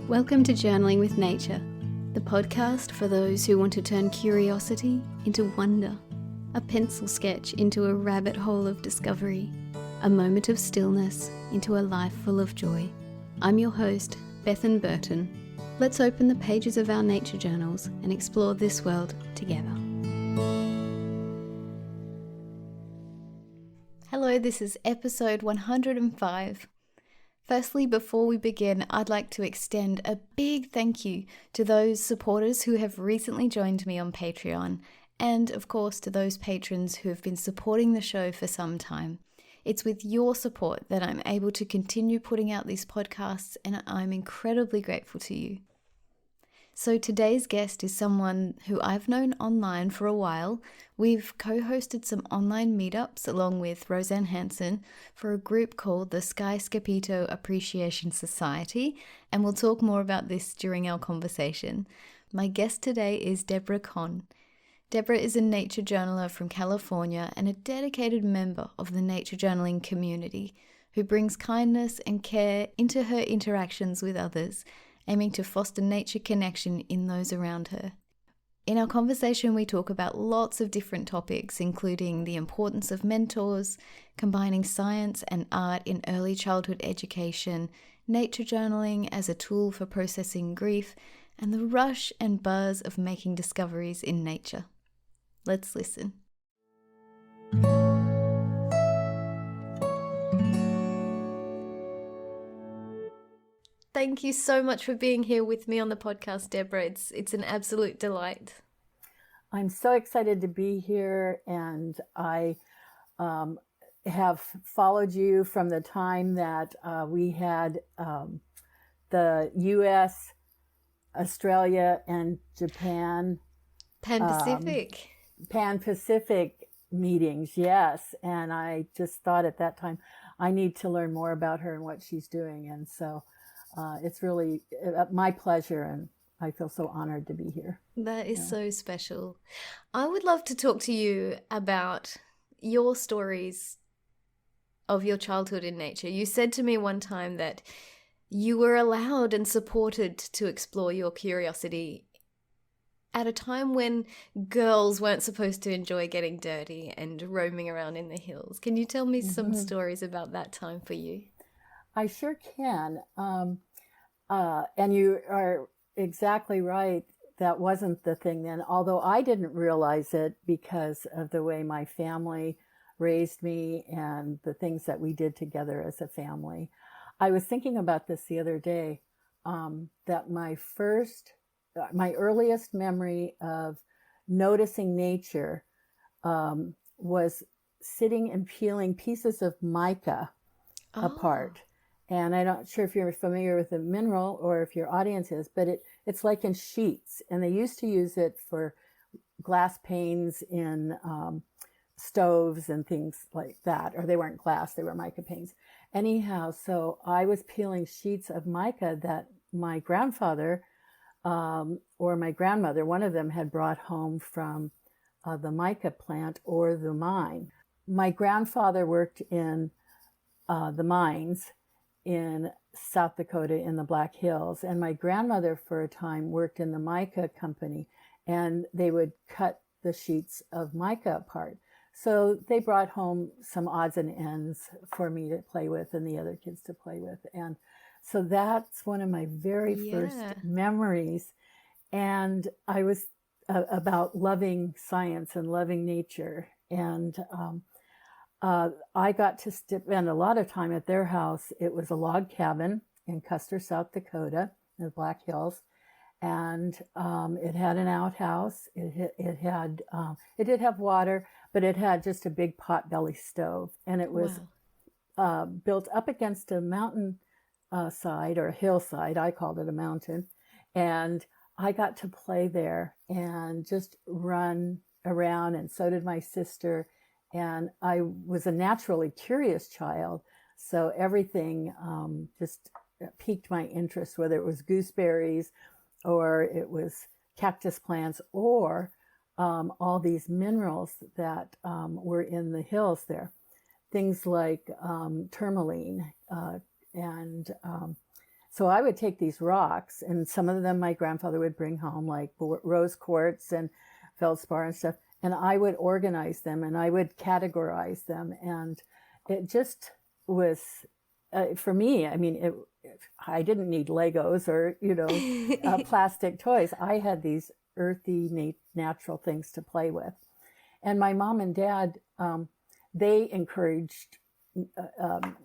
Welcome to Journaling with Nature, the podcast for those who want to turn curiosity into wonder, a pencil sketch into a rabbit hole of discovery, a moment of stillness into a life full of joy. I'm your host, Bethan Burton. Let's open the pages of our nature journals and explore this world together. Hello, this is episode 105. Firstly, before we begin, I'd like to extend a big thank you to those supporters who have recently joined me on Patreon, and of course to those patrons who have been supporting the show for some time. It's with your support that I'm able to continue putting out these podcasts, and I'm incredibly grateful to you. So today's guest is someone who I've known online for a while. We've co-hosted some online meetups along with Roseanne Hansen for a group called the Sky Scapito Appreciation Society, and we'll talk more about this during our conversation. My guest today is Deborah Conn. Deborah is a nature journaler from California and a dedicated member of the nature journaling community who brings kindness and care into her interactions with others, aiming to foster nature connection in those around her. In our conversation, we talk about lots of different topics, including the importance of mentors, combining science and art in early childhood education, nature journaling as a tool for processing grief, and the rush and buzz of making discoveries in nature. Let's listen. Thank you so much for being here with me on the podcast, Deborah. It's an absolute delight. I'm so excited to be here, and I have followed you from the time that we had the U.S., Australia, and Japan Pan-Pacific. Pan-Pacific meetings, yes. And I just thought at that time, I need to learn more about her and what she's doing. And so it's really my pleasure, and I feel so honored to be here. That is so special. I would love to talk to you about your stories of your childhood in nature. You said to me one time that you were allowed and supported to explore your curiosity at a time when girls weren't supposed to enjoy getting dirty and roaming around in the hills. Can you tell me some stories about that time for you? I sure can. And you are exactly right. That wasn't the thing then, although I didn't realize it because of the way my family raised me and the things that we did together as a family. I was thinking about this the other day, that my earliest memory of noticing nature was sitting and peeling pieces of mica apart. And I'm not sure if you're familiar with the mineral or if your audience is, but it's like in sheets. And they used to use it for glass panes in stoves and things like that. Or they weren't glass, they were mica panes. Anyhow, so I was peeling sheets of mica that my grandfather or my grandmother, one of them, had brought home from the mica plant or the mine. My grandfather worked in the mines in South Dakota in the Black Hills. And my grandmother for a time worked in the mica company, and they would cut the sheets of mica apart. So they brought home some odds and ends for me to play with and the other kids to play with. And so that's one of my very first memories. And I was about loving science and loving nature. And I got to spend a lot of time at their house. It was a log cabin in Custer, South Dakota, in the Black Hills, and it had an outhouse. It did have water, but it had just a big potbelly stove, and it was built up against a mountain side or a hillside. I called it a mountain, and I got to play there and just run around, and so did my sister. And I was a naturally curious child, so everything just piqued my interest, whether it was gooseberries or it was cactus plants or all these minerals that were in the hills there. Things like tourmaline and So I would take these rocks, and some of them my grandfather would bring home, like rose quartz and feldspar and stuff, and I would organize them and I would categorize them. And it just was, for me, I mean, I didn't need Legos or, plastic toys. I had these earthy, natural things to play with. And my mom and dad, they encouraged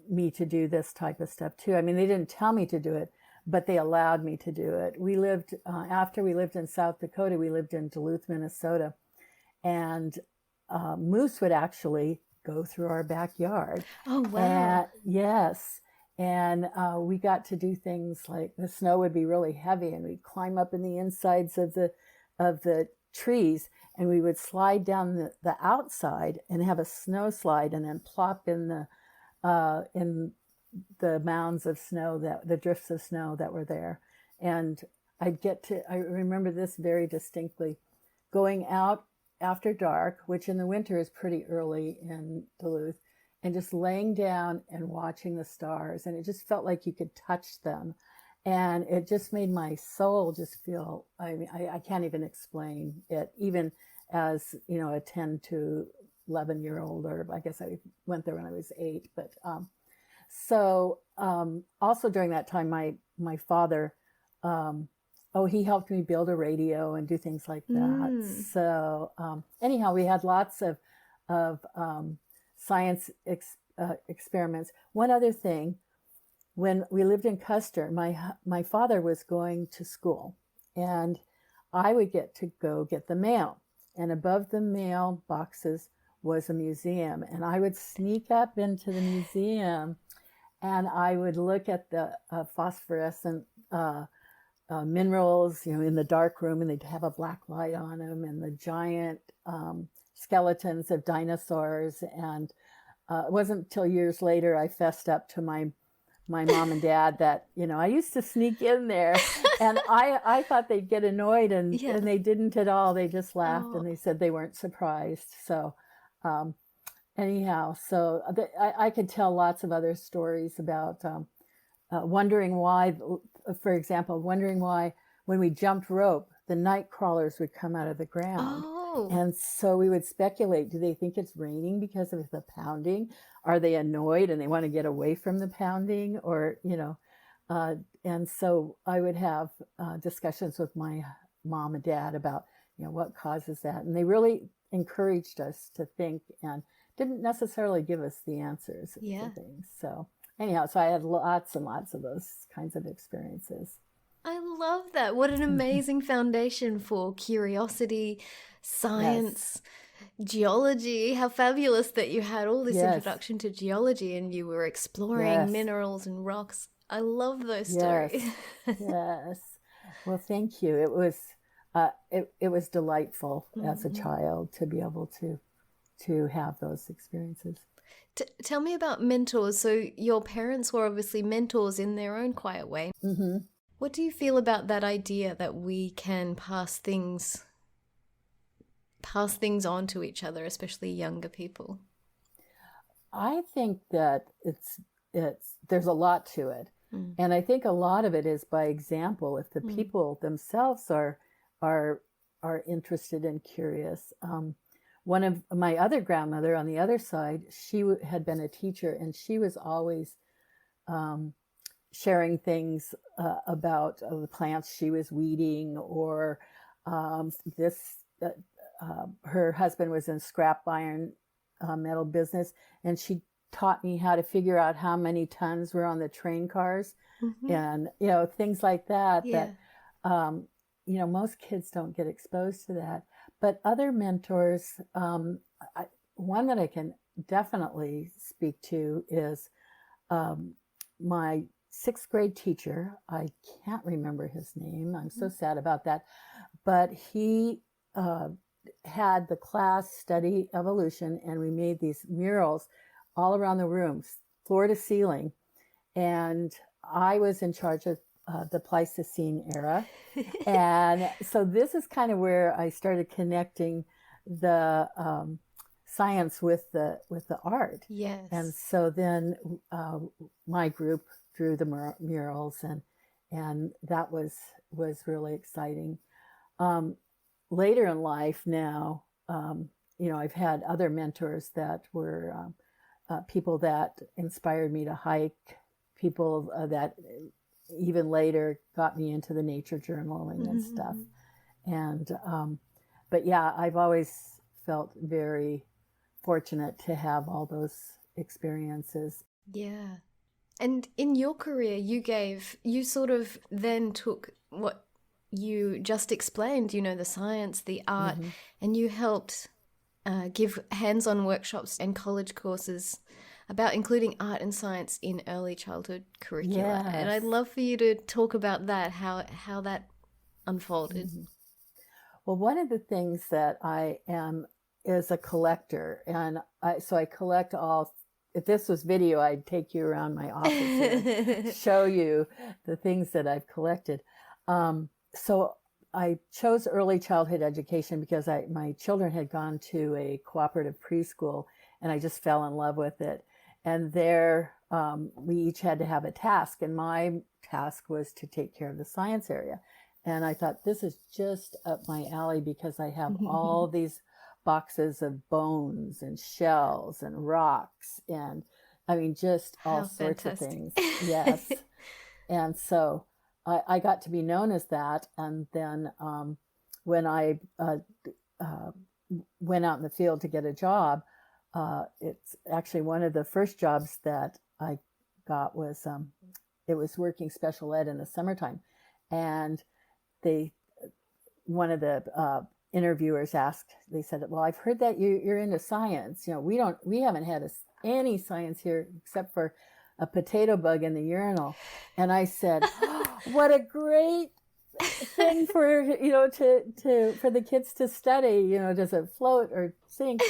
me to do this type of stuff too. I mean, they didn't tell me to do it, but they allowed me to do it. We lived, after we lived in South Dakota, we lived in Duluth, Minnesota, and moose would actually go through our backyard. Oh, wow. Yes. And we got to do things like the snow would be really heavy and we'd climb up in the insides of the trees, and we would slide down the outside and have a snow slide and then plop in the mounds of snow, the drifts of snow that were there. And I remember this very distinctly, going out after dark, which in the winter is pretty early in Duluth, and just laying down and watching the stars. And it just felt like you could touch them. And it just made my soul just feel, I mean, I can't even explain it, even as, a 10 to 11-year-old, or I guess I went there when I was 8. But also during that time, my father, he helped me build a radio and do things like that. So anyhow, we had lots of science experiments. One other thing, when we lived in Custer, my father was going to school, and I would get to go get the mail. And above the mail boxes was a museum, and I would sneak up into the museum, and I would look at the phosphorescent minerals, in the dark room, and they'd have a black light on them, and the giant skeletons of dinosaurs. And it wasn't until years later I fessed up to my mom and dad that, I used to sneak in there, and I thought they'd get annoyed, and they didn't at all. They just laughed and they said they weren't surprised. So anyhow, so I could tell lots of other stories about wondering why, for example, when we jumped rope, the night crawlers would come out of the ground. Oh. And so we would speculate, do they think it's raining because of the pounding? Are they annoyed and they want to get away from the pounding? Or, and so I would have discussions with my mom and dad about, what causes that. And they really encouraged us to think and didn't necessarily give us the answers to things. So anyhow, so I had lots and lots of those kinds of experiences. I love that. What an amazing foundation for curiosity, science, geology. How fabulous that you had all this introduction to geology and you were exploring minerals and rocks. I love those stories. Yes. Well, thank you. It was it was delightful as a child to be able to have those experiences. Tell me about mentors. So your parents were obviously mentors in their own quiet way. Mm-hmm. What do you feel about that idea that we can pass things on to each other, especially younger people? I think that there's a lot to it. And I think a lot of it is by example. If the people themselves are interested and curious. One of my other grandmother on the other side, she had been a teacher, and she was always sharing things about the plants she was weeding, or her husband was in scrap iron metal business, and she taught me how to figure out how many tons were on the train cars, and things like that. That most kids don't get exposed to that. But other mentors, one that I can definitely speak to is my 6th grade teacher. I can't remember his name. I'm so sad about that. But he had the class study evolution, and we made these murals all around the room, floor to ceiling. And I was in charge of the Pleistocene era. And so this is kind of where I started connecting the science with the art. Yes. And so then my group drew the murals, and that was really exciting. Later in life now, I've had other mentors that were people that inspired me to hike, people that even later got me into the nature journaling and stuff. And, but yeah, I've always felt very fortunate to have all those experiences. Yeah. And in your career, you sort of then took what you just explained, the science, the art, and you helped give hands-on workshops and college courses about including art and science in early childhood curricula. Yes. And I'd love for you to talk about that, how that unfolded. Well, one of the things that I am is a collector, and so I collect all. If this was video, I'd take you around my office and show you the things that I've collected. So I chose early childhood education because my children had gone to a cooperative preschool, and I just fell in love with it. And there, we each had to have a task, and my task was to take care of the science area. And I thought, this is just up my alley because I have all these boxes of bones and shells and rocks and I mean just all sorts of things. Yes. And so I got to be known as that. And then when I went out in the field to get a job, it's actually one of the first jobs that I got was it was working special ed in the summertime. And one of the interviewers asked, they said, well, I've heard that you're into science. We haven't had any science here except for a potato bug in the urinal. And I said, oh, what a great thing for, for the kids to study. Does it float or sink?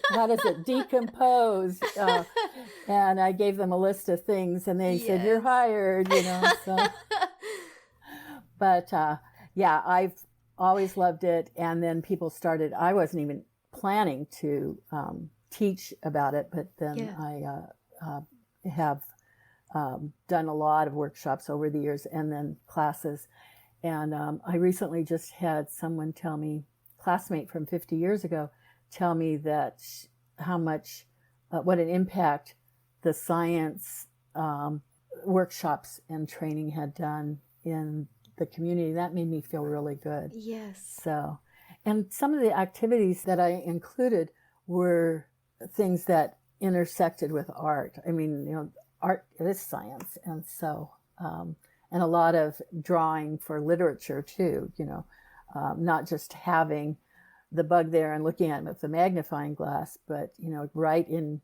How does it decompose? And I gave them a list of things and they said, you're hired, so. But, yeah, I've always loved it. And then people started, I wasn't even planning to teach about it, but then I have done a lot of workshops over the years and then classes. And I recently just had someone tell me, classmate from 50 years ago, tell me that how much, what an impact the science workshops and training had done in the community. That made me feel really good. Yes. So, and some of the activities that I included were things that intersected with art. I mean, art is science. And so, and a lot of drawing for literature too, not just having the bug there and looking at it with the magnifying glass, but, write in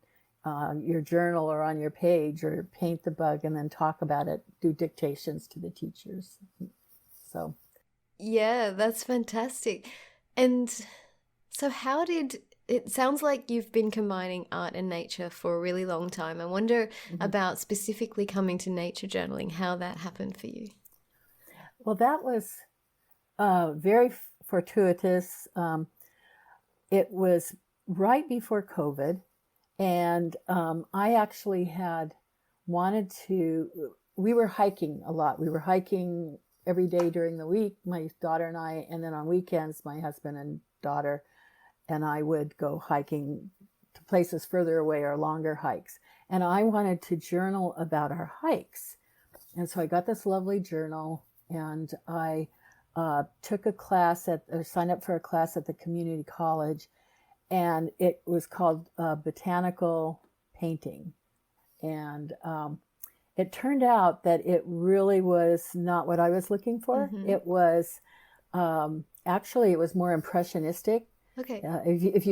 your journal or on your page or paint the bug and then talk about it, do dictations to the teachers. So, yeah, that's fantastic. And so it sounds like you've been combining art and nature for a really long time. I wonder about specifically coming to nature journaling, how that happened for you. Well, that was very fortuitous. It was right before COVID, and I actually had wanted to, we were hiking a lot. We were hiking every day during the week, my daughter and I, and then on weekends, my husband and daughter and I would go hiking to places further away or longer hikes. And I wanted to journal about our hikes. And so I got this lovely journal and I took a class signed up for a class at the community college, and it was called botanical painting. And it turned out that it really was not what I was looking for. It was actually it was more impressionistic. Okay. If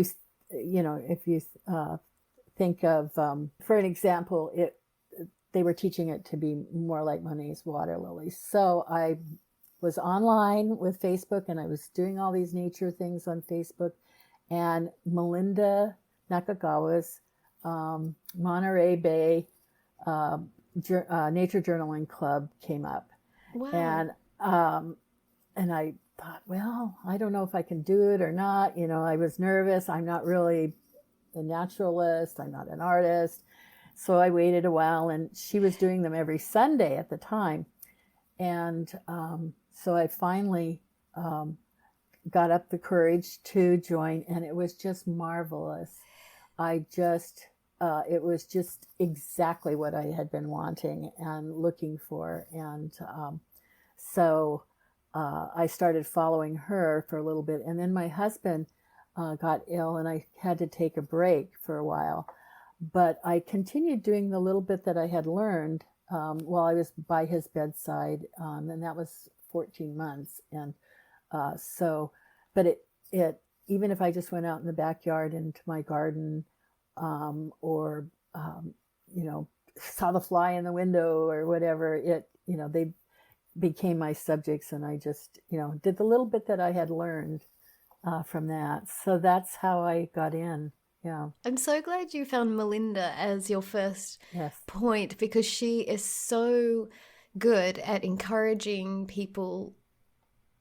you think of, for an example, they were teaching it to be more like Monet's water lilies. So I was online with Facebook and I was doing all these nature things on Facebook, and Melinda Nakagawa's Monterey Bay Nature Journaling Club came up. Wow. And I thought, well, I don't know if I can do it or not. I was nervous. I'm not really a naturalist. I'm not an artist. So I waited a while, and she was doing them every Sunday at the time. And so I finally got up the courage to join, and it was just marvelous. It was just exactly what I had been wanting and looking for. And so I started following her for a little bit. And then my husband got ill, and I had to take a break for a while. But I continued doing the little bit that I had learned while I was by his bedside. And that was 14 months. And but it even if I just went out in the backyard into my garden, or saw the fly in the window or whatever, they became my subjects, and I just did the little bit that I had learned from that. So that's how I got in. Yeah. I'm so glad you found Melinda as your first Yes. point, because she is so good at encouraging people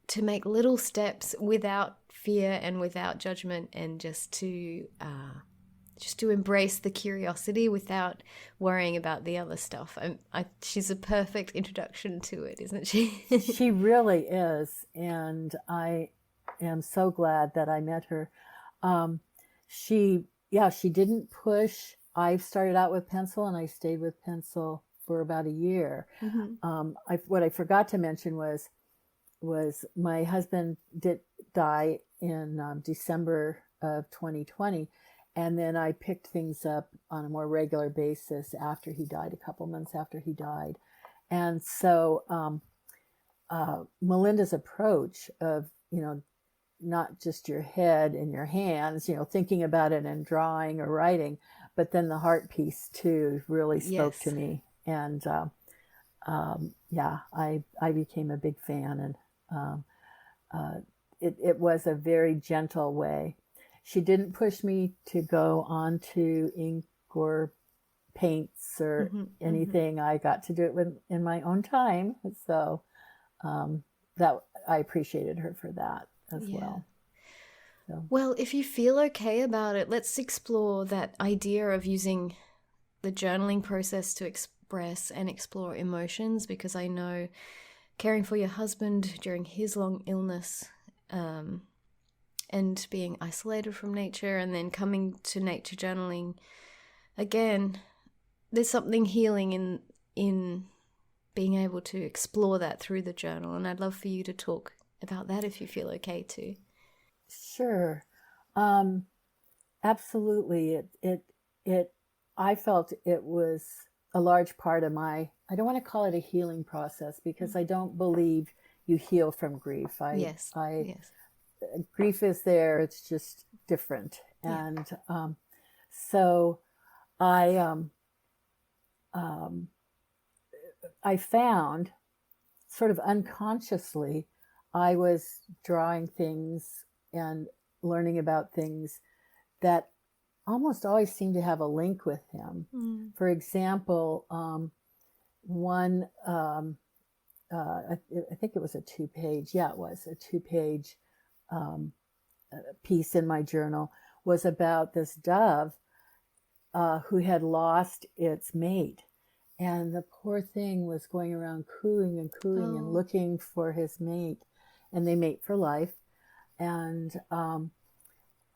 to make little steps without fear and without judgment, and just to embrace the curiosity without worrying about the other stuff. She's a perfect introduction to it, isn't she? She really is, and I am so glad that I met her. She didn't push. I started out with pencil, and I stayed with pencil for about a year. Mm-hmm. What I forgot to mention was my husband did die in December of 2020, and then I picked things up on a more regular basis after he died, a couple months after he died. And so Melinda's approach of not just your head and your hands, thinking about it and drawing or writing, but then the heart piece too really spoke to me. And I became a big fan, and it was a very gentle way. She didn't push me to go on to ink or paints or anything. I got to do it in my own time. So that I appreciated her for that as well. So. Well, if you feel okay about it, let's explore that idea of using the journaling process to express and explore emotions, because I know caring for your husband during his long illness, and being isolated from nature, and then coming to nature journaling again, there's something healing in being able to explore that through the journal. And I'd love for you to talk about that if you feel okay to. Sure. Absolutely. I felt it was a large part of I don't want to call it a healing process, because I don't believe you heal from grief. Yes. Grief is there. It's just different. Yeah. And so I found, sort of unconsciously, I was drawing things and learning about things that almost always seemed to have a link with him. For example, one, I think it was a 2-page, it was a 2-page piece in my journal, was about this dove who had lost its mate. And the poor thing was going around cooing and cooing and looking for his mate, and they mate for life. And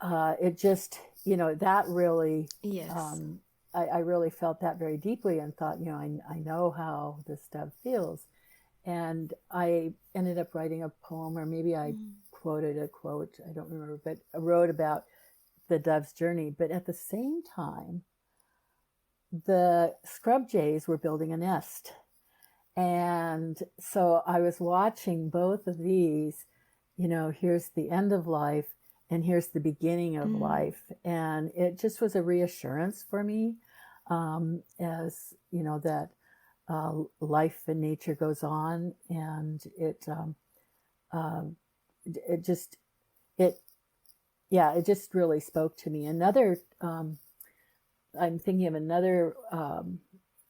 it just, that really, I really felt that very deeply, and thought, I know how this dove feels. And I ended up writing a poem, or maybe I quoted a quote, I don't remember, but I wrote about the dove's journey. But at the same time, the scrub jays were building a nest. And so I was watching both of these, here's the end of life, and here's the beginning of life. And it just was a reassurance for me, as, that life and nature goes on. And it just really spoke to me. Another, I'm thinking of another,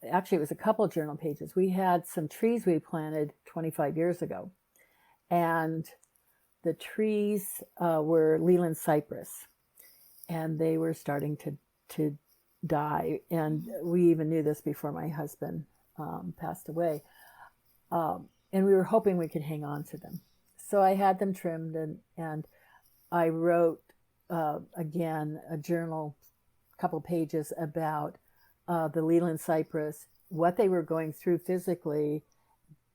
actually it was a couple journal pages. We had some trees we planted 25 years ago, and the trees were Leland cypress, and they were starting to die. And we even knew this before my husband passed away. and we were hoping we could hang on to them. So I had them trimmed, and I wrote, again, a journal, a couple pages about the Leland cypress, what they were going through physically,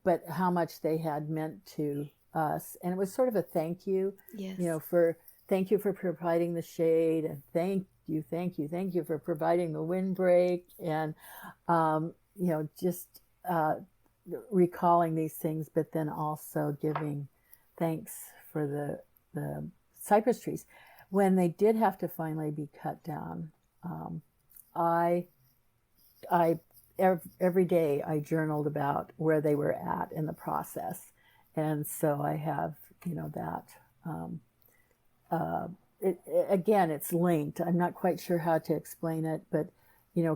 but how much they had meant to us. And it was sort of a thank you, Yes. Thank you for providing the shade, and thank you for providing the windbreak, and just recalling these things, but then also giving thanks for the cypress trees. When they did have to finally be cut down, I every day I journaled about where they were at in the process, and so I have that. Again, it's linked. I'm not quite sure how to explain it, but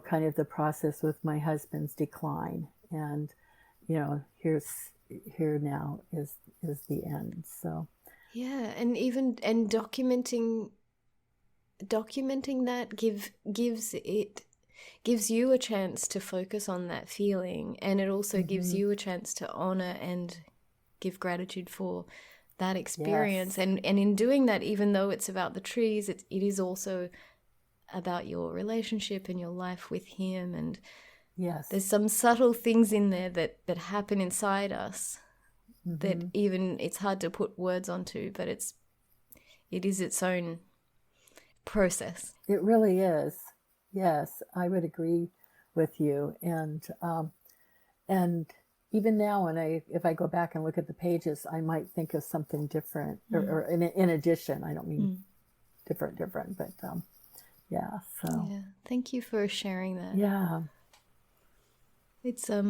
kind of the process with my husband's decline, and here now is the end. So yeah, and even documenting that gives you a chance to focus on that feeling, and it also gives you a chance to honor and give gratitude for that experience. Yes. And in doing that, even though it's about the trees, it is also about your relationship and your life with him. And yes, there's some subtle things in there that happen inside us that even it's hard to put words onto, but it is its own process. it really is. Yes, I would agree with you. And even now, if I go back and look at the pages, I might think of something different, or in addition. I don't mean different, but yeah. So yeah, thank you for sharing that. yeah, it's a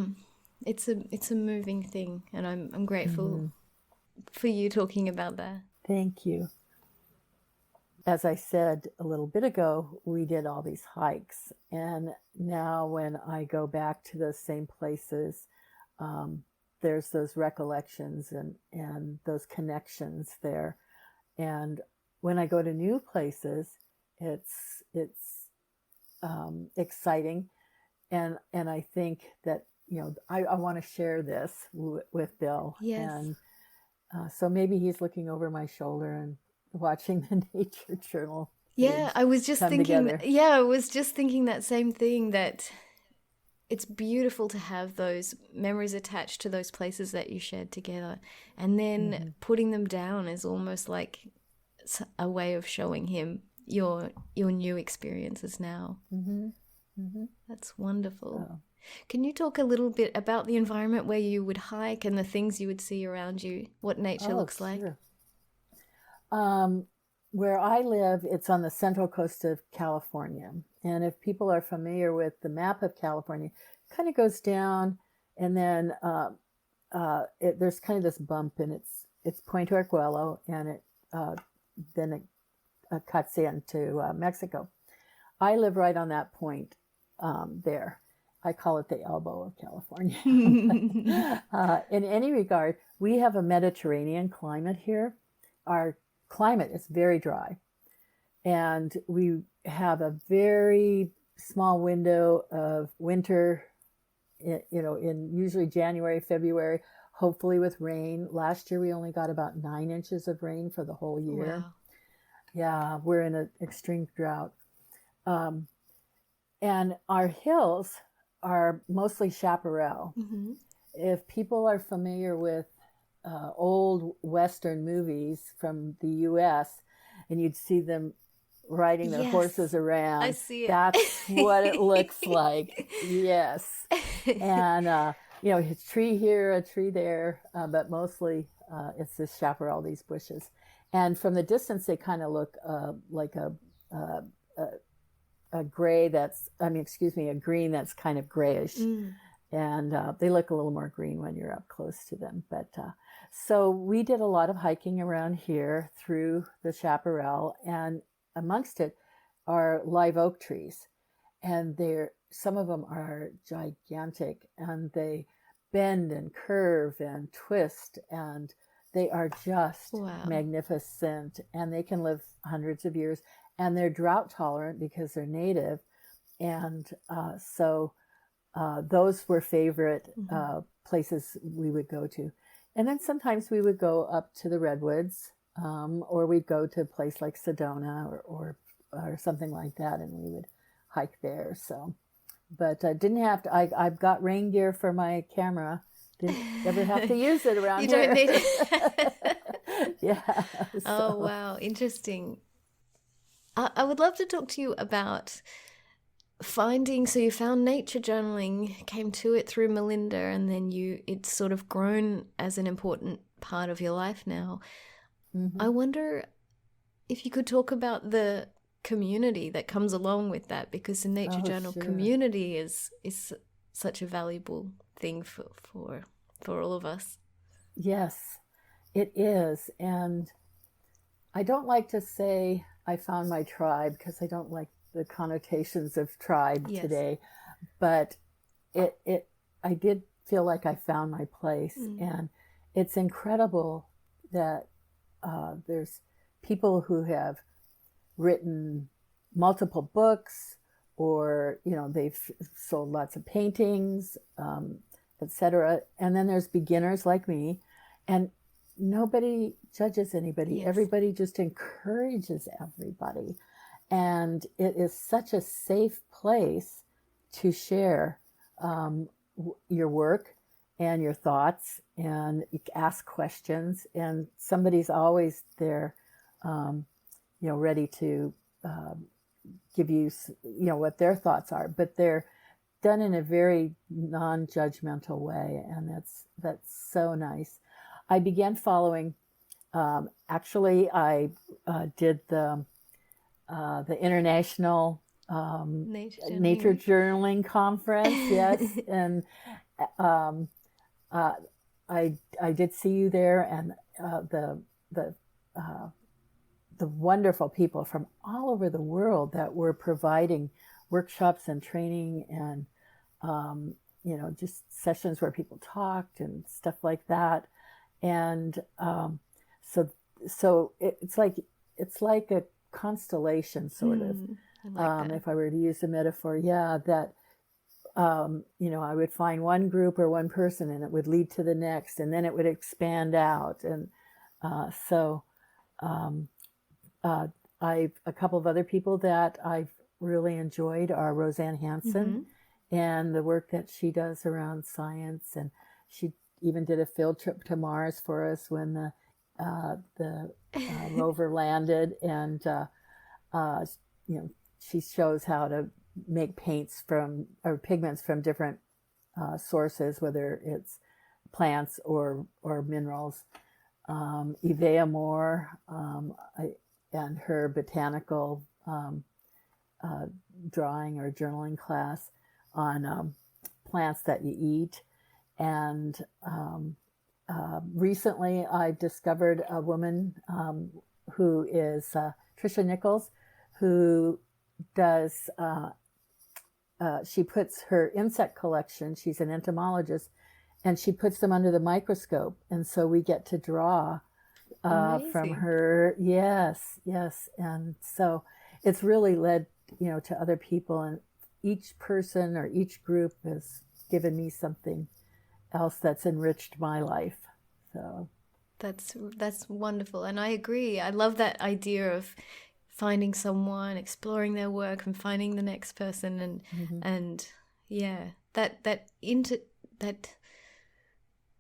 moving thing, and I'm grateful for you talking about that. thank you. As I said a little bit ago, we did all these hikes, and now when I go back to those same places, there's those recollections and those connections there. And when I go to new places, it's exciting, and I think that I want to share this with Bill. Yes. And so maybe he's looking over my shoulder and watching the nature journal. Yeah, I was just thinking. I was just thinking that same thing, that it's beautiful to have those memories attached to those places that you shared together, and then putting them down is almost like a way of showing him your new experiences now. That's wonderful. Oh. Can you talk a little bit about the environment where you would hike and the things you would see around you, what nature looks like? Where I live, it's on the central coast of California. And if people are familiar with the map of California, it kind of goes down, and then there's kind of this bump, and it's Point Arguello, and then it cuts into Mexico. I live right on that point there. I call it the elbow of California. In any regard, we have a Mediterranean climate here. Our climate is very dry, and we have a very small window of winter, in usually January, February, hopefully with rain. Last year we only got about 9 inches of rain for the whole year. Wow. Yeah, we're in an extreme drought. And our hills are mostly chaparral. If people are familiar with old Western movies from the U.S., and you'd see them riding their horses around. I see it. That's what it looks like. Yes. And, a tree here, a tree there, but mostly it's this chaparral, these bushes. And from the distance, they kind of look like a gray a green that's kind of grayish. And they look a little more green when you're up close to them. But so we did a lot of hiking around here through the chaparral, and amongst it are live oak trees. And some of them are gigantic, and they bend and curve and twist, and they are just magnificent, and they can live hundreds of years, and they're drought tolerant because they're native. And so those were favorite places we would go to. And then sometimes we would go up to the redwoods, or we'd go to a place like Sedona or something like that, and we would hike there. So, but I didn't have to. I've got rain gear for my camera. Didn't ever have to use it around You here. don't need it. Yeah. Oh, wow. Interesting. I would love to talk to you about finding, so you found nature journaling, came to it through Melinda, and then it's sort of grown as an important part of your life now. Mm-hmm. I wonder if you could talk about the community that comes along with that, because the nature journal community is such a valuable thing for all of us. Yes, it is. And I don't like to say I found my tribe, because I don't like the connotations of tribe today, but I did feel like I found my place. And it's incredible that there's people who have written multiple books, or they've sold lots of paintings, etc. And then there's beginners like me, and nobody judges anybody. Yes. Everybody just encourages everybody. And it is such a safe place to share your work and your thoughts, and you ask questions, and somebody's always there, ready to give you, what their thoughts are, but they're done in a very non-judgmental way, and that's so nice. I began following. Actually, I did the International Nature Journaling Conference. Yes, and I did see you there, and the wonderful people from all over the world that were providing workshops and training, and just sessions where people talked and stuff like that. And so it's like a constellation, sort of. If I were to use a metaphor, that I would find one group or one person, and it would lead to the next, and then it would expand out. And a couple of other people that I've really enjoyed are Roseanne Hansen, and the work that she does around science, and she even did a field trip to Mars for us when the rover landed, and she shows how to make paints or pigments from different sources, whether it's plants or minerals. Ivea Moore, and her botanical drawing or journaling class on plants that you eat. And recently I discovered a woman who is Tricia Nichols, who does, she puts her insect collection, she's an entomologist, and she puts them under the microscope. And so we get to draw from her. Yes. And so it's really led, to other people, and each person or each group has given me something else that's enriched my life. So that's wonderful. And I agree. I love that idea of finding someone, exploring their work, and finding the next person, and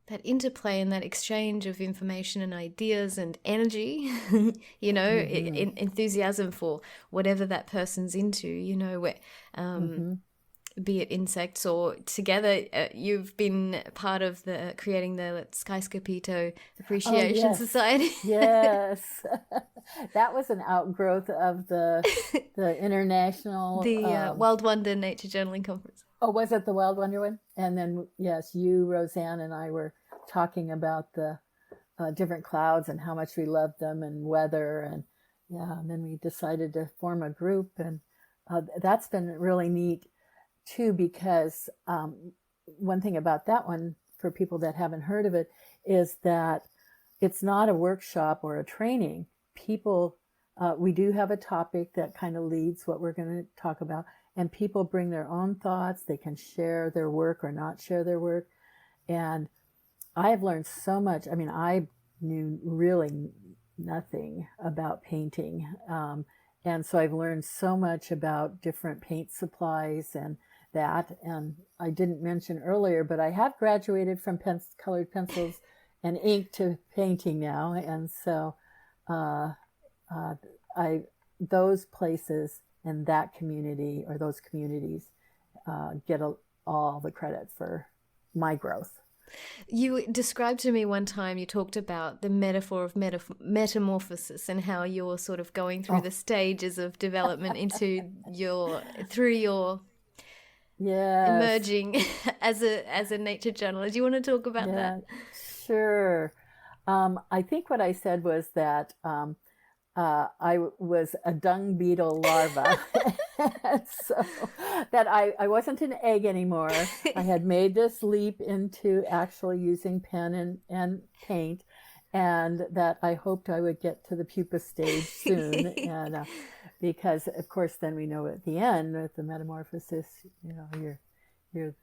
that interplay and that exchange of information and ideas and energy, enthusiasm for whatever that person's into, where, be it insects or together. You've been part of creating the Skyscapito Appreciation Society. Yes. That was an outgrowth of the international... Wild Wonder Nature Journaling Conference. Oh, was it the Wild Wonder one? And then, yes, you, Roseanne, and I were talking about the different clouds and how much we loved them, and weather, and then we decided to form a group, and that's been really neat too, because one thing about that one, for people that haven't heard of it, is that it's not a workshop or a training. People, we do have a topic that kind of leads what we're going to talk about, and people bring their own thoughts. They can share their work or not share their work. And I have learned so much. I mean, I knew really nothing about painting. And so I've learned so much about different paint supplies and that. And I didn't mention earlier, but I have graduated from colored pencils and ink to painting now. And so I those places and that community, or those communities, get all the credit for my growth. You described to me one time, you talked about the metaphor of metamorphosis and how you're sort of going through the stages of development through your emerging as a nature journalist. Do you want to talk about that? Sure. I think what I said was that I was a dung beetle larva. So that I wasn't an egg anymore. I had made this leap into actually using pen and paint, and that I hoped I would get to the pupa stage soon. And because, of course, then we know at the end with the metamorphosis, you're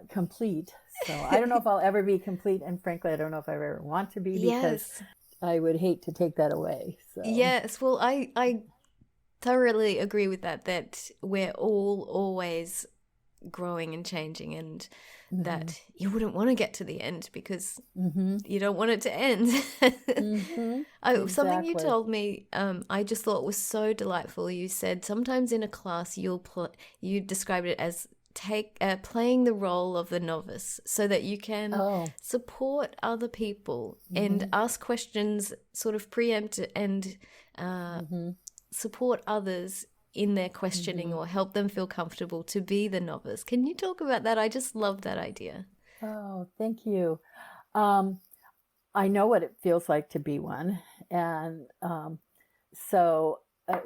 complete. So I don't know if I'll ever be complete, and frankly, I don't know if I ever want to be, because I would hate to take that away. So. Yes, well, I thoroughly agree with that we're all always growing and changing, and that you wouldn't want to get to the end because you don't want it to end. Exactly. Something you told me, I just thought was so delightful. You said sometimes in a class you described it as playing the role of the novice, so that you can support other people and ask questions, sort of preempt and support others in their questioning or help them feel comfortable to be the novice. Can you talk about that? I just love that idea. Oh, thank you. I know what it feels like to be one. And so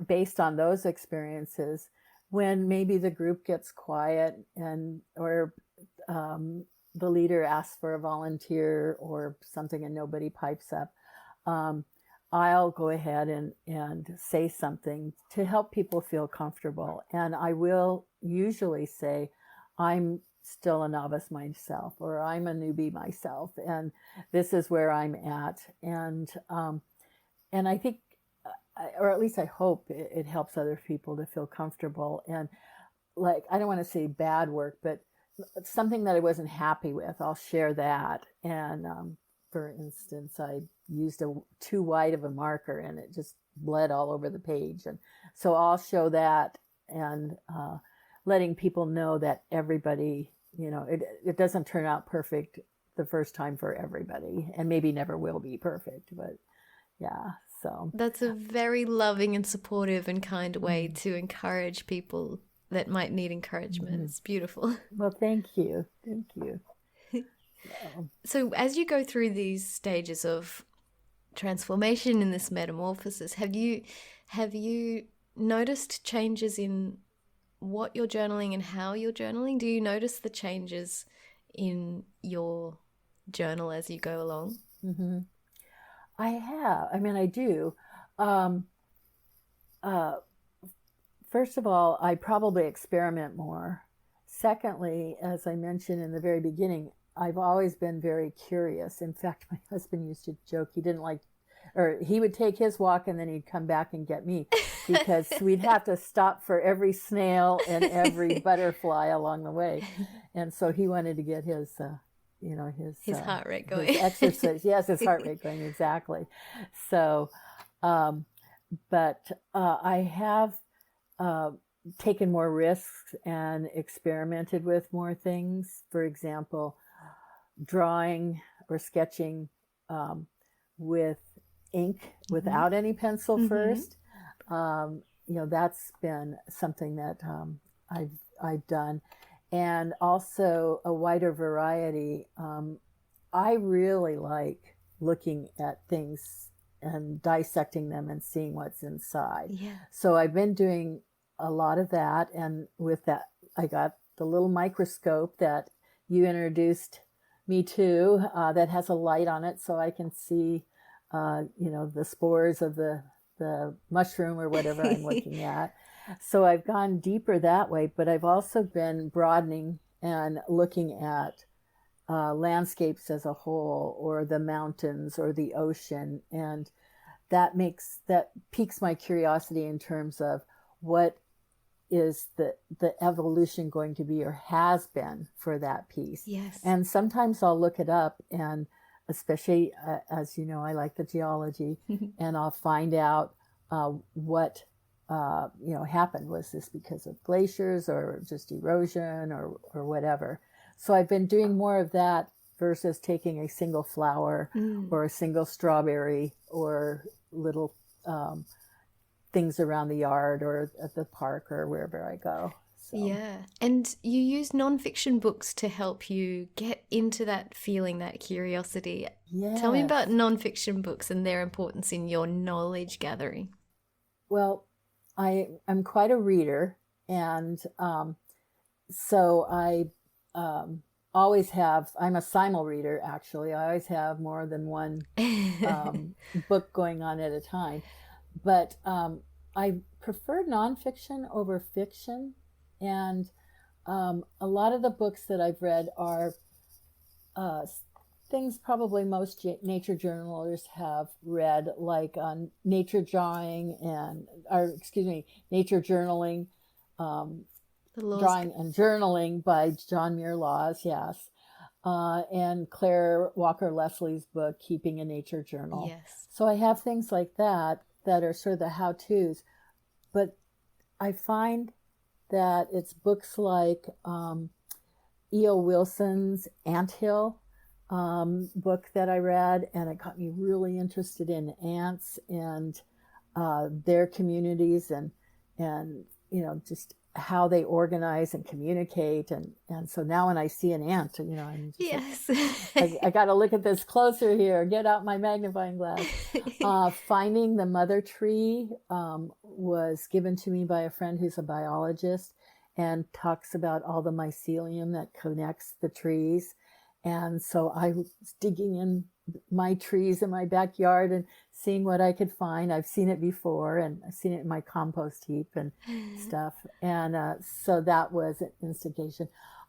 based on those experiences, when maybe the group gets quiet or the leader asks for a volunteer or something and nobody pipes up, I'll go ahead and say something to help people feel comfortable. And I will usually say, I'm still a novice myself, or I'm a newbie myself, and this is where I'm at. And I think, or at least I hope, it helps other people to feel comfortable. And like, I don't want to say bad work, but something that I wasn't happy with, I'll share that. And for instance, I used too wide of a marker and it just bled all over the page. And so I'll show that, and letting people know that everybody, it doesn't turn out perfect the first time for everybody, and maybe never will be perfect, but yeah. So that's a very loving and supportive and kind way to encourage people that might need encouragement. It's beautiful. Well, thank you. Thank you. So as you go through these stages of transformation in this metamorphosis, have you noticed changes in what you're journaling and how you're journaling? Do you notice the changes in your journal as you go along? I have. I mean, I do. First of all, I probably experiment more. Secondly, as I mentioned in the very beginning, I've always been very curious. In fact, my husband used to joke he would take his walk and then he'd come back and get me, because we'd have to stop for every snail and every butterfly along the way. And so he wanted to get his heart rate going. His exercise. Yes, his heart rate going, exactly. So, but I have taken more risks and experimented with more things. For example, drawing or sketching with ink without any pencil first. That's been something that I've done. And also a wider variety. I really like looking at things and dissecting them and seeing what's inside. Yeah. So I've been doing a lot of that. And with that, I got the little microscope that you introduced me to that has a light on it, so I can see, the spores of the mushroom or whatever I'm looking at. So I've gone deeper that way, but I've also been broadening and looking at landscapes as a whole, or the mountains or the ocean. And that piques my curiosity in terms of what is the evolution going to be, or has been, for that piece. Yes. And sometimes I'll look it up, and especially as you know, I like the geology, and I'll find out what happened. Was this because of glaciers, or just erosion, or whatever? So I've been doing more of that versus taking a single flower or a single strawberry or little things around the yard or at the park or wherever I go. So. Yeah. And you use nonfiction books to help you get into that feeling, that curiosity. Yes. Tell me about nonfiction books and their importance in your knowledge gathering. Well, I'm quite a reader, and so I always have, I'm a simul reader, actually. I always have more than one book going on at a time. But I prefer nonfiction over fiction. And a lot of the books that I've read are things probably most nature journalists have read, like nature drawing nature journaling, drawing and journaling by John Muir Laws, yes. And Claire Walker Leslie's book, Keeping a Nature Journal. Yes. So I have things like that are sort of the how-tos. But I find that it's books like E.O. Wilson's Anthill book that I read, and it got me really interested in ants and their communities, and just how they organize and communicate, and so now when I see an ant, I'm just yes, I got to look at this closer here. Get out my magnifying glass. Finding the Mother Tree was given to me by a friend who's a biologist, and talks about all the mycelium that connects the trees. And so I was digging in my trees in my backyard and seeing what I could find. I've seen it before, and I've seen it in my compost heap and stuff. And so that was an instigation.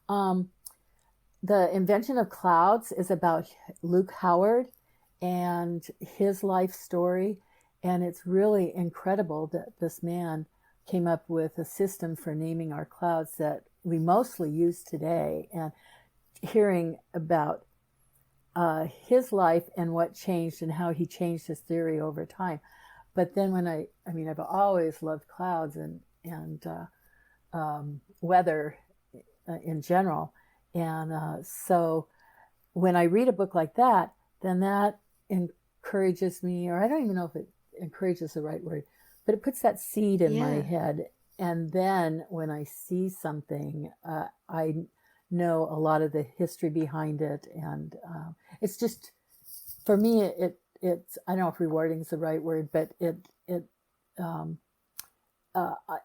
The Invention of Clouds is about Luke Howard and his life story. And it's really incredible that this man came up with a system for naming our clouds that we mostly use today. And hearing about his life and what changed and how he changed his theory over time. But then when I've always loved clouds and weather in general. And so when I read a book like that, then that encourages me, or I don't even know if it encourages the right word, but it puts that seed in my head. And then when I see something, I know a lot of the history behind it. And it's just, for me, it's, I don't know if rewarding is the right word, but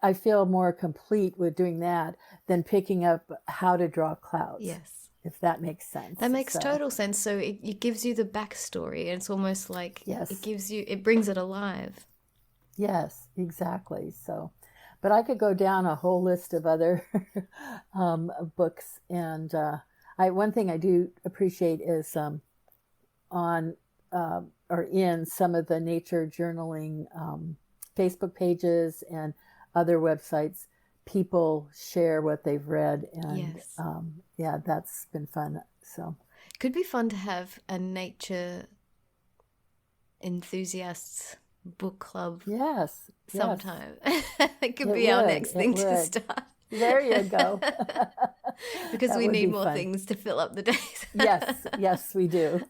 I feel more complete with doing that than picking up how to draw clouds. Yes. If that makes sense. That makes total sense. So it gives you the backstory, and it's almost like yes. it brings it alive. Yes, exactly. So, but I could go down a whole list of other books. And one thing I do appreciate is on or in some of the nature journaling Facebook pages and other websites, people share what they've read. And yes. That's been fun. So could be fun to have a nature enthusiasts book club. Yes. Sometime. It could be our next thing to start. There you go. Because we need more things to fill up the days. Yes, we do.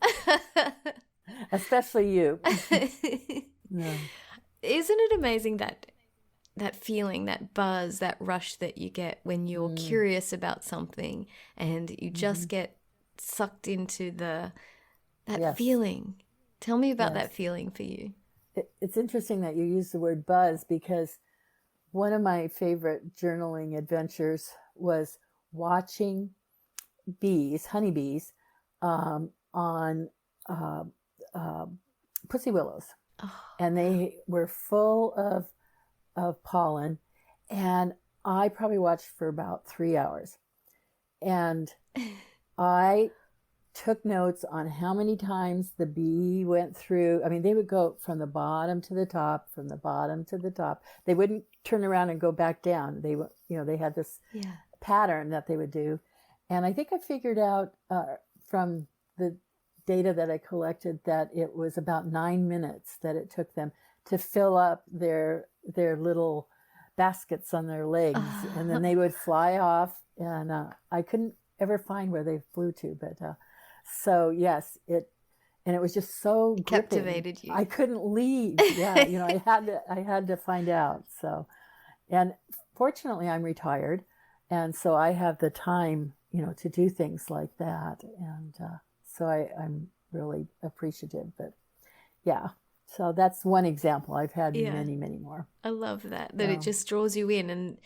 Especially you. Yeah. Isn't it amazing that feeling, that buzz, that rush that you get when you're curious about something and you just get sucked into that feeling? Tell me about that feeling for you. It's interesting that you use the word buzz, because one of my favorite journaling adventures was watching honeybees, on pussy willows. Oh. And they were full of pollen, and I probably watched for about 3 hours. And I took notes on how many times the bee went through. I mean, they would go from the bottom to the top, from the bottom to the top. They wouldn't turn around and go back down. They would, they had this pattern that they would do. And I think I figured out from the data that I collected that it was about 9 minutes that it took them to fill up their little baskets on their legs. And then they would fly off, and I couldn't ever find where they flew to, but so yes, and it was just so gripping. Captivated you. I couldn't leave. Yeah, I had to find out. So, and fortunately I'm retired, and so I have the time, to do things like that. And so I'm really appreciative. But yeah, so that's one example. I've had many, many more. I love that it just draws you in,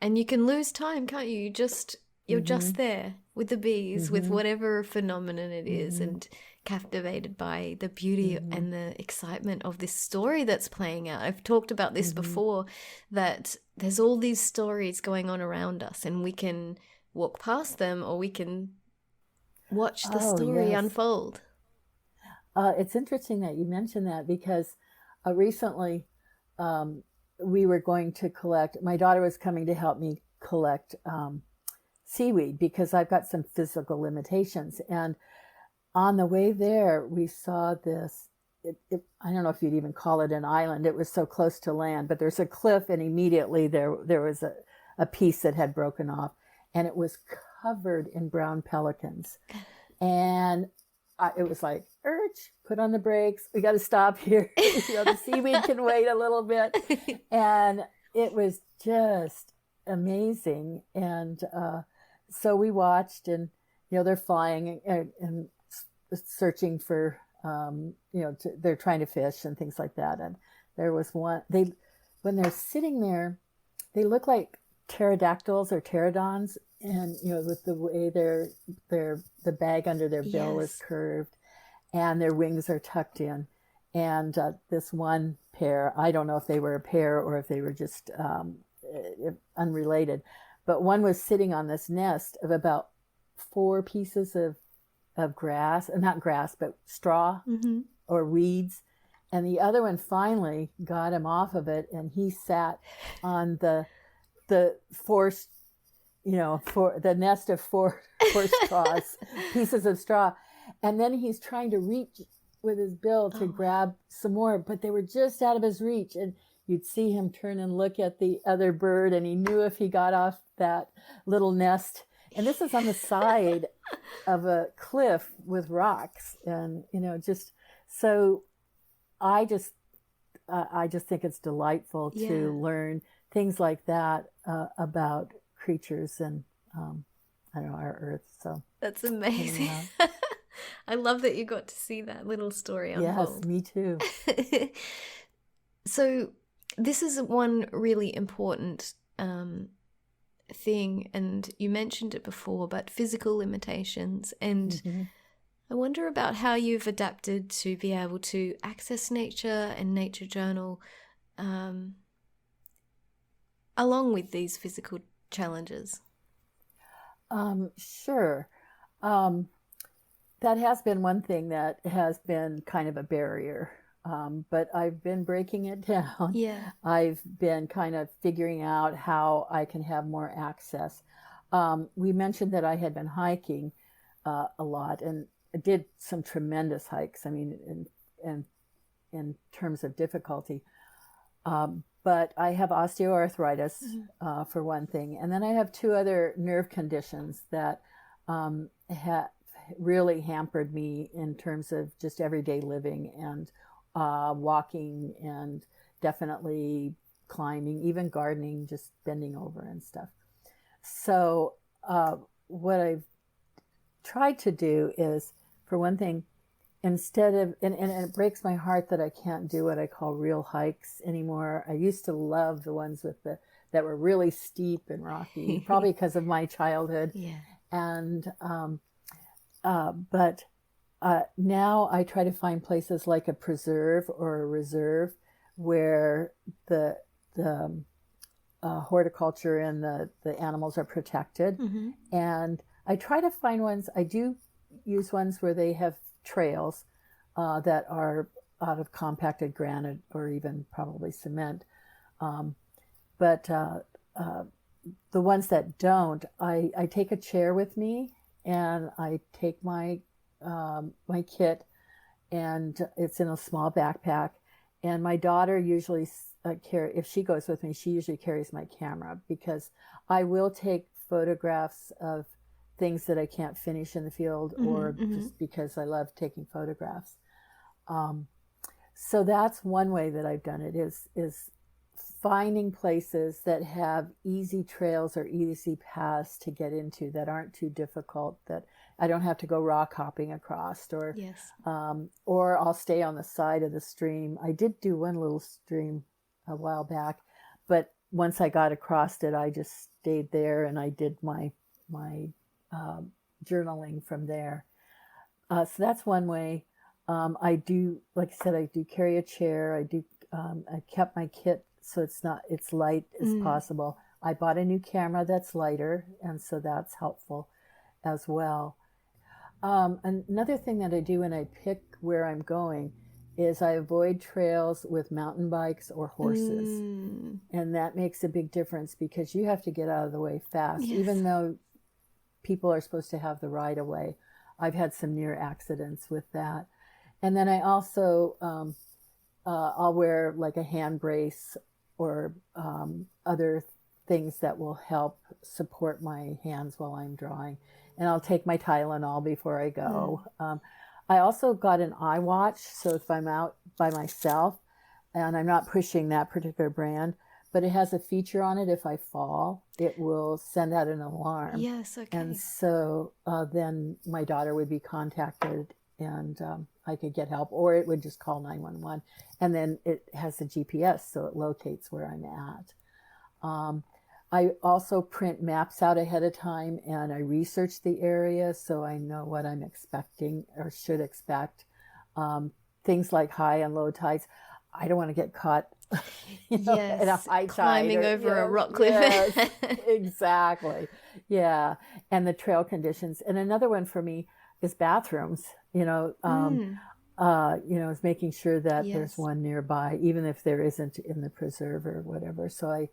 and you can lose time, can't you? You're just there with the bees, with whatever phenomenon it is, and captivated by the beauty and the excitement of this story that's playing out. I've talked about this before, that there's all these stories going on around us, and we can walk past them, or we can watch the story unfold. It's interesting that you mentioned that, because recently we were going to collect, my daughter was coming to help me collect seaweed, because I've got some physical limitations. And on the way there, we saw this, I don't know if you'd even call it an island. It was so close to land, but there's a cliff, and immediately there was a piece that had broken off, and it was covered in brown pelicans. And it was like, put on the brakes. We got to stop here. The seaweed can wait a little bit. And it was just amazing. And so we watched, and they're flying and searching for they're trying to fish and things like that. And there was one, when they're sitting there, they look like pterodactyls or pterodons, and with the way the bag under their bill is curved, and their wings are tucked in. And this one pair, I don't know if they were a pair or if they were just unrelated, but one was sitting on this nest of about 4 pieces of grass, not grass, but straw or weeds. And the other one finally got him off of it, and he sat on the forced, for the nest of four straws, pieces of straw. And then he's trying to reach with his bill to grab some more, but they were just out of his reach. And you'd see him turn and look at the other bird, and he knew if he got off that little nest. And this is on the side of a cliff with rocks, and just so I just think it's delightful to learn things like that about creatures and our Earth. So that's amazing. I love that you got to see that little story unfold. Yes, me too. So this is one really important thing, and you mentioned it before, but physical limitations. And I wonder about how you've adapted to be able to access nature and nature journal along with these physical challenges. Sure. That has been one thing that has been kind of a barrier. But I've been breaking it down. Yeah. I've been kind of figuring out how I can have more access. We mentioned that I had been hiking a lot, and I did some tremendous hikes. I mean, in terms of difficulty. But I have osteoarthritis, for one thing. And then I have 2 other nerve conditions that have really hampered me in terms of just everyday living and walking, and definitely climbing, even gardening, just bending over and stuff. So what I've tried to do is, for one thing, instead of, and it breaks my heart that I can't do what I call real hikes anymore. I used to love the ones that were really steep and rocky, probably because of my childhood. Yeah. And but now I try to find places like a preserve or a reserve where the horticulture and the animals are protected. And I try to find ones. I do use ones where they have trails that are out of compacted granite or even probably cement. But the ones that don't, I take a chair with me, and I take my my kit, and it's in a small backpack. And my daughter usually if she goes with me, she usually carries my camera, because I will take photographs of things that I can't finish in the field, or just because I love taking photographs. So that's one way that I've done it, is finding places that have easy trails or easy paths to get into that aren't too difficult, that I don't have to go rock hopping across, or or I'll stay on the side of the stream. I did do one little stream a while back, but once I got across it, I just stayed there, and I did my journaling from there. So that's one way. I do, like I said, I do carry a chair. I kept my kit so it's light as possible. I bought a new camera that's lighter, and so that's helpful as well. Another thing that I do when I pick where I'm going is I avoid trails with mountain bikes or horses. And that makes a big difference, because you have to get out of the way fast, even though people are supposed to have the right of way. I've had some near accidents with that. And then I also, I'll wear like a hand brace or other things that will help support my hands while I'm drawing. And I'll take my Tylenol before I go. I also got an eye watch, so if I'm out by myself, and I'm not pushing that particular brand, but it has a feature on it. If I fall, it will send out an alarm. Yes, okay. And so then my daughter would be contacted, and I could get help, or it would just call 911. And then it has a GPS, so it locates where I'm at. I also print maps out ahead of time, and I research the area so I know what I'm expecting or should expect. Things like high and low tides. I don't want to get caught in a high tide. Climbing over a rock cliff. Yes, exactly. Yeah. And the trail conditions. And another one for me is bathrooms, is making sure that there's one nearby, even if there isn't in the preserve or whatever. So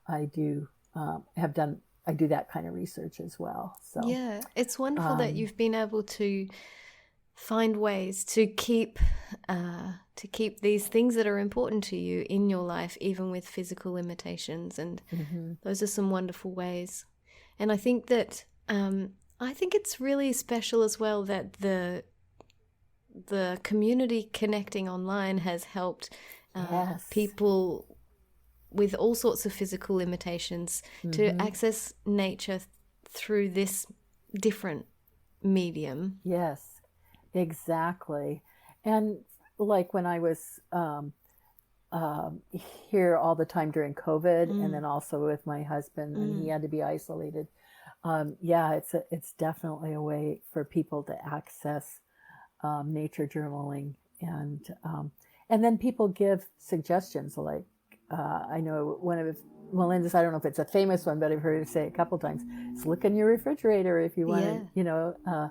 I do do that kind of research as well. So yeah, it's wonderful that you've been able to find ways to keep these things that are important to you in your life, even with physical limitations. And those are some wonderful ways. And I think that it's really special as well that the community connecting online has helped people with all sorts of physical limitations to access nature through this different medium. Yes, exactly. And like when I was here all the time during COVID, and then also with my husband, and he had to be isolated. It's definitely a way for people to access nature journaling, and then people give suggestions. Like I know one of Melinda's, I don't know if it's a famous one, but I've heard her say a couple times, is look in your refrigerator if you want to,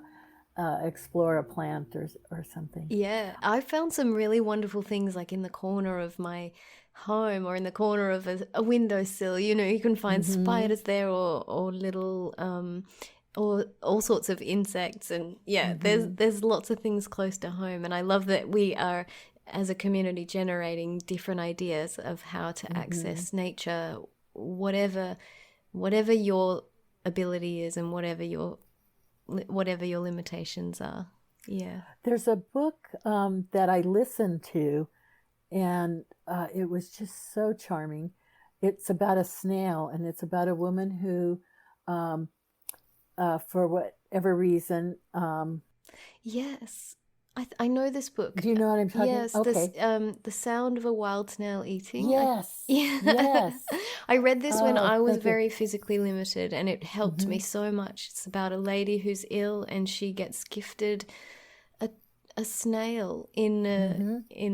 explore a plant or something. Yeah, I found some really wonderful things like in the corner of my home or in the corner of a windowsill. You can find spiders there or little or all sorts of insects, and there's lots of things close to home. And I love that we are, as a community, generating different ideas of how to access nature, whatever your ability is and whatever your limitations are. Yeah. There's a book that I listened to, and it was just so charming. It's about a snail, and it's about a woman who, for whatever reason, yes. I know this book. Do you know what I'm talking about? Yes, okay. The Sound of a Wild Snail Eating. Yes. Yes. I read this when I was very physically limited, and it helped me so much. It's about a lady who's ill, and she gets gifted a snail in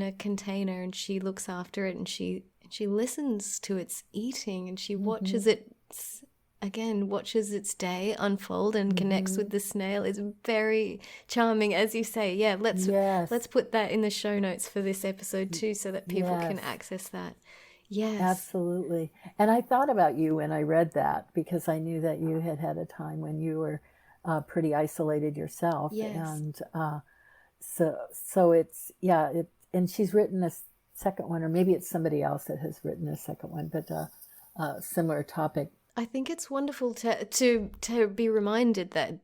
a container, and she looks after it, and she listens to its eating, and she watches it again watches its day unfold and connects with the snail is very charming, as you say. Yeah, let's put that in the show notes for this episode too, so that people can access that. Yes, absolutely. And I thought about you when I read that, because I knew that you had had a time when you were pretty isolated yourself. Yes. And so it's and she's written a second one, or maybe it's somebody else that has written a second one, but similar topic. I think it's wonderful to be reminded that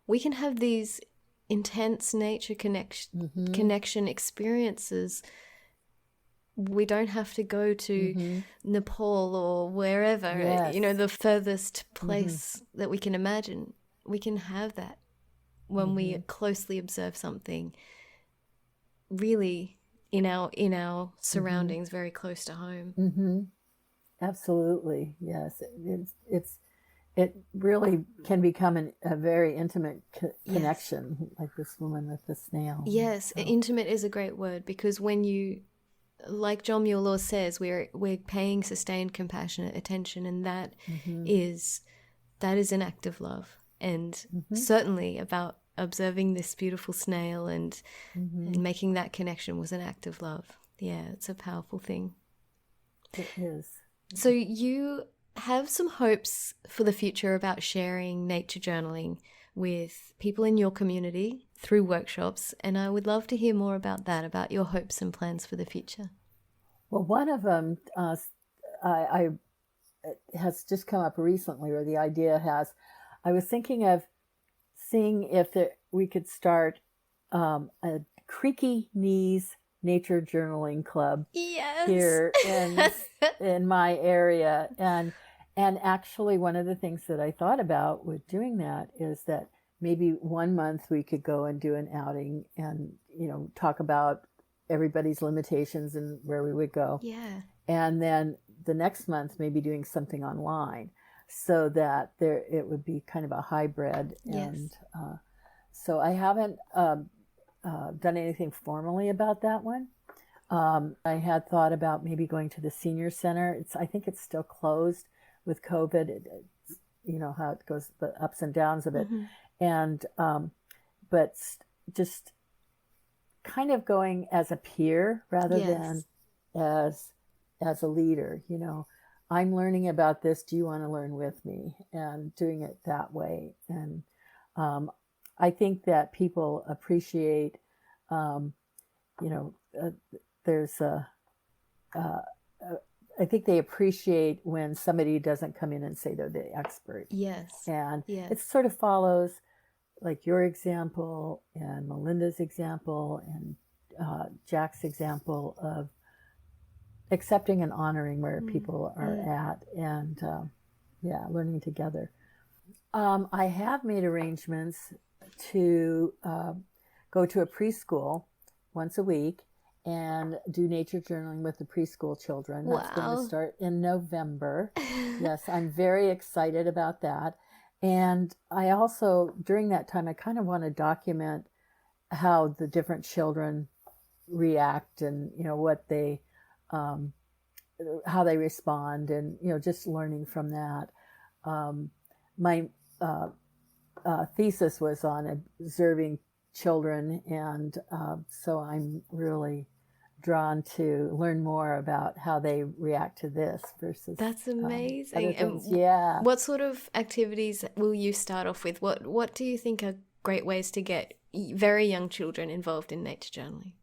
we can have these intense nature connection experiences. We don't have to go to Nepal or wherever, the furthest place that we can imagine. We can have that when we closely observe something really in our surroundings, very close to home. Absolutely, yes. It really can become a very intimate connection, like this woman with the snail. Yes, intimate is a great word, because when you, like John Muir says, we're paying sustained, compassionate attention, and that is an act of love, and certainly about observing this beautiful snail and making that connection was an act of love. Yeah, it's a powerful thing. It is. So you have some hopes for the future about sharing nature journaling with people in your community through workshops, and I would love to hear more about that, about your hopes and plans for the future. Well, one of them has just come up recently, or the idea has. I was thinking of seeing if we could start a creaky knees nature journaling club here in my area. And actually one of the things that I thought about with doing that is that maybe 1 month we could go and do an outing and, talk about everybody's limitations and where we would go. Yeah. And then the next month maybe doing something online, so that it would be kind of a hybrid. And so I haven't done anything formally about that one. I had thought about maybe going to the senior center. I think it's still closed with COVID. It's, how it goes, the ups and downs of it. And but just kind of going as a peer rather than as a leader. I'm learning about this. Do you want to learn with me? And doing it that way. And I think that people appreciate, there's I think they appreciate when somebody doesn't come in and say they're the expert. Yes. And it sort of follows like your example and Melinda's example and Jack's example of accepting and honoring where people are at, and learning together. I have made arrangements to go to a preschool once a week and do nature journaling with the preschool children. That's going to start in November. Yes, I'm very excited about that. And I also, during that time, I kind of want to document how the different children react and, what they, how they respond, and, just learning from that. My thesis was on observing children, and so I'm really drawn to learn more about how they react to this versus. That's amazing. And what sort of activities will you start off with? What do you think are great ways to get very young children involved in nature journaling?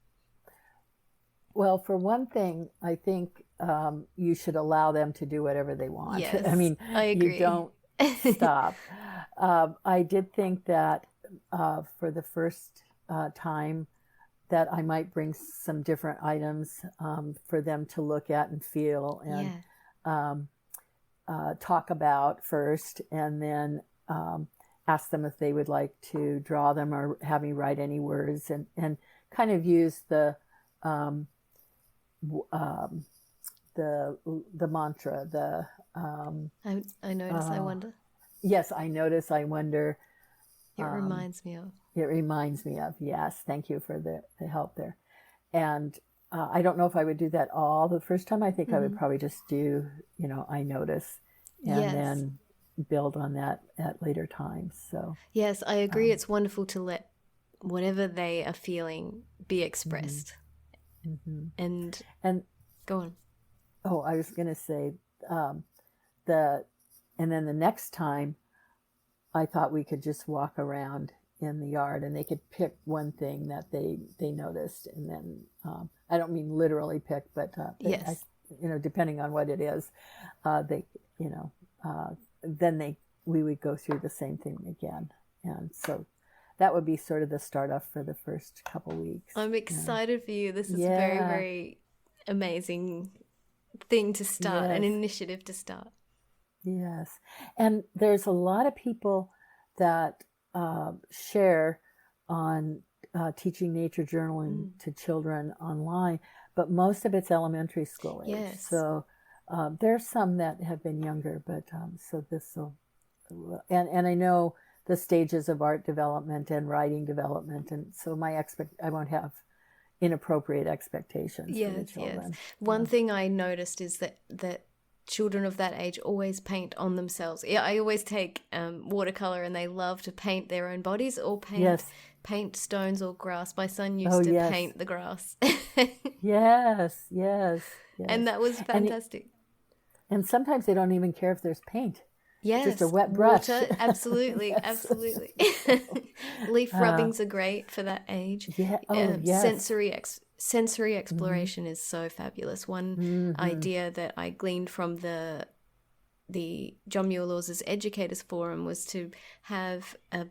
Well, for one thing, I think you should allow them to do whatever they want. Yes, I mean, I agree. You don't stop. I did think that for the first time that I might bring some different items for them to look at and feel and talk about first, and then ask them if they would like to draw them or have me write any words, and kind of use the mantra, I notice, I wonder. Yes, I notice, I wonder. It reminds me of. It reminds me of, yes. Thank you for the help there. And I don't know if I would do that all the first time. I think I would probably just do, I notice. And then build on that at later times. So yes, I agree. It's wonderful to let whatever they are feeling be expressed. mm-hmm. And go on. Oh, I was going to say and then the next time I thought we could just walk around in the yard and they could pick one thing that they noticed. And then I don't mean literally pick, but yes. Depending on what it is, then we would go through the same thing again. And so that would be sort of the start off for the first couple weeks. I'm excited for you. This is a very, very amazing thing to start, an initiative to start. Yes. And there's a lot of people that share on teaching nature journaling to children online, but most of it's elementary school age. Yes. So there's some that have been younger, but so this will, and I know the stages of art development and writing development, and so I won't have inappropriate expectations for the children. Yes. One thing I noticed is that children of that age always paint on themselves. Yeah, I always take watercolor, and they love to paint their own bodies or paint stones or grass. My son used to paint the grass. yes. And that was fantastic. And sometimes they don't even care if there's paint. Yes, just a wet brush. Water, absolutely, absolutely. Leaf rubbings are great for that age. Yeah. Sensory exploration is so fabulous. One idea that I gleaned from the John Muir Laws' Educators Forum was to have a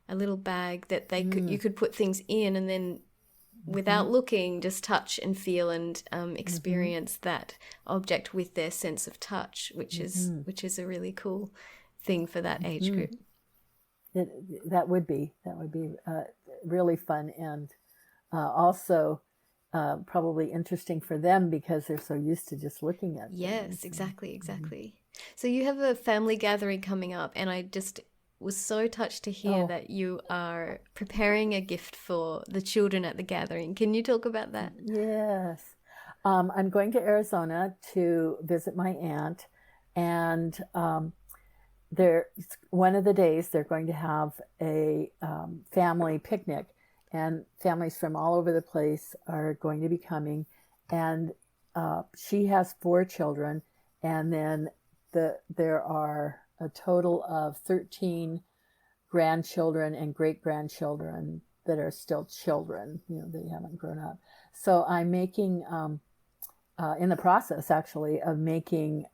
little bag that you could put things in, and then without looking, just touch and feel and experience that object with their sense of touch, which is a really cool thing for that age group. That would be really fun, and also probably interesting for them because they're so used to just looking at yes things. Exactly. So you have a family gathering coming up, and I just was so touched to hear that you are preparing a gift for the children at the gathering. Can you talk about that? Yes. I'm going to Arizona to visit my aunt, and one of the days they're going to have a family picnic, and families from all over the place are going to be coming, and she has 4 children, and then there are a total of 13 grandchildren and great-grandchildren that are still children. They haven't grown up. So I'm making, in the process actually, of making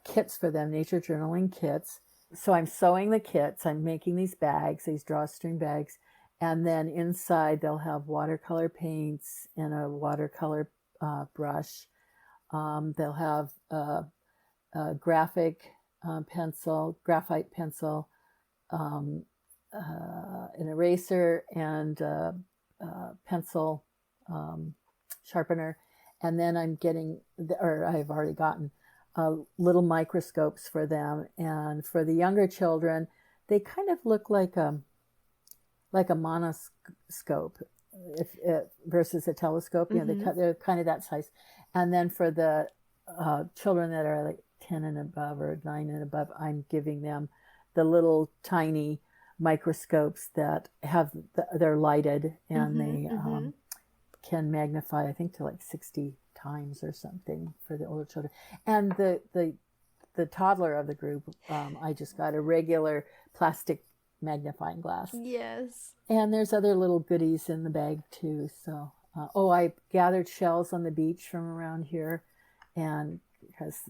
kits for them, nature journaling kits. So I'm sewing the kits. I'm making these bags, these drawstring bags, and then inside they'll have watercolor paints and a watercolor brush. They'll have graphite pencil, an eraser, and pencil sharpener. And then I'm getting, or I've already gotten, little microscopes for them. And for the younger children, they kind of look like a monoscope versus a telescope. They're kind of that size. And then for the children that are like 10 and above or 9 and above, I'm giving them the little tiny microscopes that they're lighted, and they can magnify, I think, to like 60 times or something for the older children. And the toddler of the group, I just got a regular plastic magnifying glass. Yes. And there's other little goodies in the bag too. So, I gathered shells on the beach from around here, and because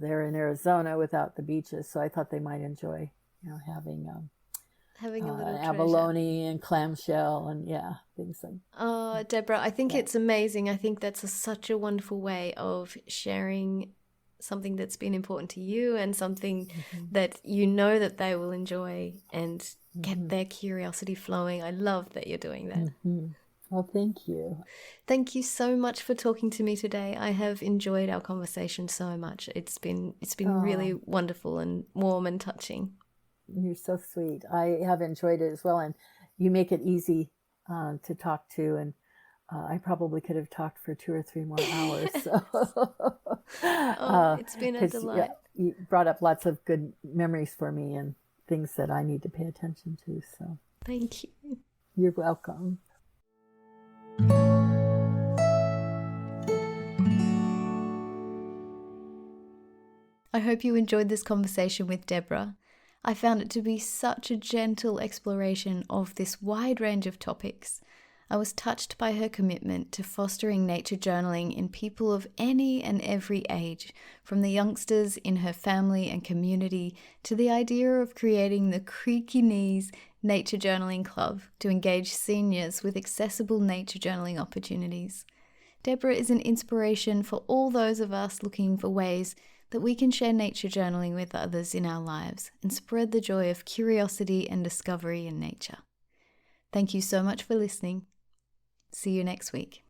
they're in Arizona without the beaches, so I thought they might enjoy, having a little abalone and clamshell and things like. Oh, Deborah, I think it's amazing. I think that's such a wonderful way of sharing something that's been important to you, and something that that they will enjoy and get their curiosity flowing. I love that you're doing that. Well, thank you. Thank you so much for talking to me today. I have enjoyed our conversation so much. It's been really wonderful and warm and touching. You're so sweet. I have enjoyed it as well, and you make it easy to talk to, and I probably could have talked for 2 or 3 more hours. So. It's been a delight. you brought up lots of good memories for me and things that I need to pay attention to. So Thank you. You're welcome. I hope you enjoyed this conversation with Deborah. I found it to be such a gentle exploration of this wide range of topics. I was touched by her commitment to fostering nature journaling in people of any and every age, from the youngsters in her family and community to the idea of creating the Creaky Knees Nature Journaling Club to engage seniors with accessible nature journaling opportunities. Deborah is an inspiration for all those of us looking for ways that we can share nature journaling with others in our lives and spread the joy of curiosity and discovery in nature. Thank you so much for listening. See you next week.